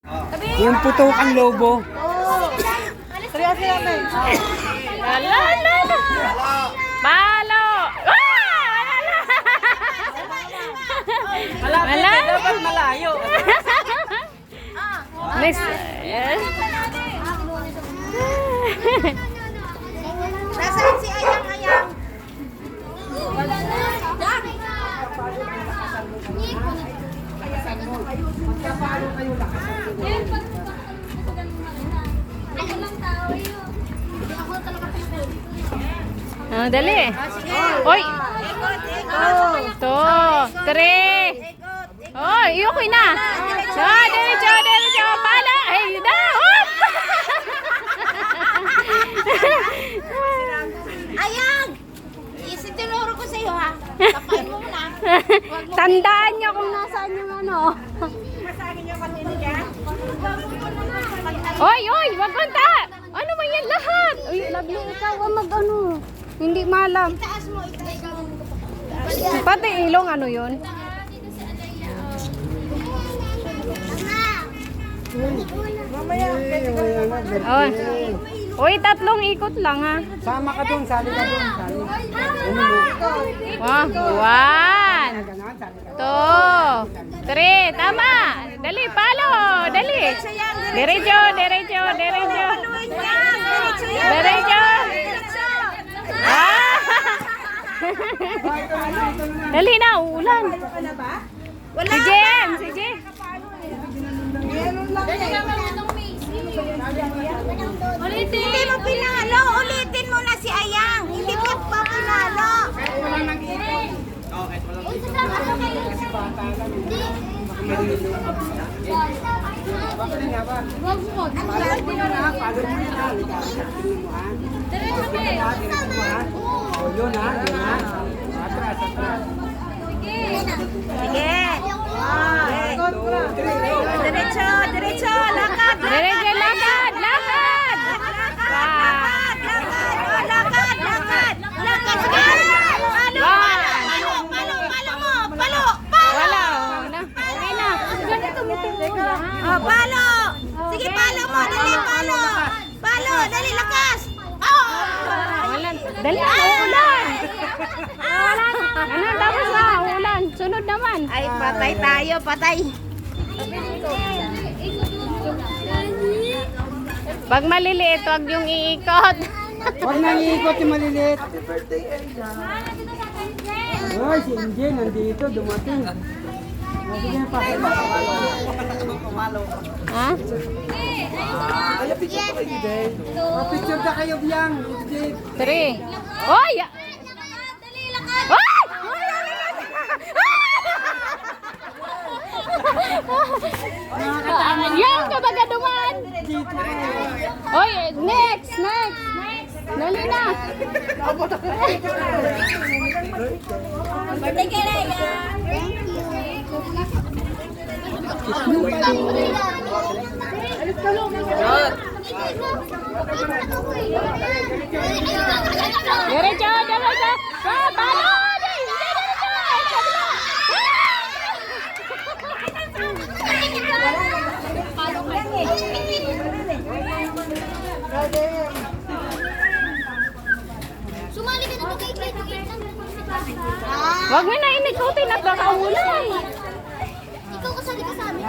Yung putukang lobo. Seryoso namin. Ala, ala, ala. Palo! Malapit na dapat malayo. Next. Yes. Nasaan si Ayang-Ayang? Ah, dali. Oy. To, 3. Oh, iyukoy na. So, diretso, pala. Ay, na. Hop! Ayang! Isitinuro ko sa'yo ha. Tapain mo na. Tandaan niyo kung nasaan yung ano. Oy, wag kanta. Ano ba yan lahat? Uy, lovely, ikaw ang mag-ano. Hindi malam. Taas mo, itaas mo. Pati ilong, ano yun? Oh. Uy, 3 ikot lang ha. Sama ka dun, sali ka dun. Sali. Wow, 1, 2, 3, tama. Dali, palo, dali. Diretso. Ah! Dali na, uulan. Si Jem. Hindi mo pinalo. Ulitin mo na si Ayang. Hindi mo pa pinalo. Yun ha. Atras. Sige. Diretso. Lakad. Diretso, lakad. Wala. Okay na. Oh, palo! Sige, palo mo! Dali, palo! Palo! Dali, lakas! Oh! Wala. Dali, uulan. Ano, tapos na, uulan. Sunod naman. Ay, patay tayo, patay! Pag maliliit, wag yung iikot. Huwag nang iikot yung maliliit. Uy, si Inje nandito, dumating. Sige na, Ha? picture na kayo, Biyang. Inje. 3. Oy! Oy! Yan ka baga duman. Oy, next. Dali na. Patay ka na, Diretso. Palo! Sumali ka na kay Wag mo na inikutin at baka umulan. Ikaw kasali ka sa amin.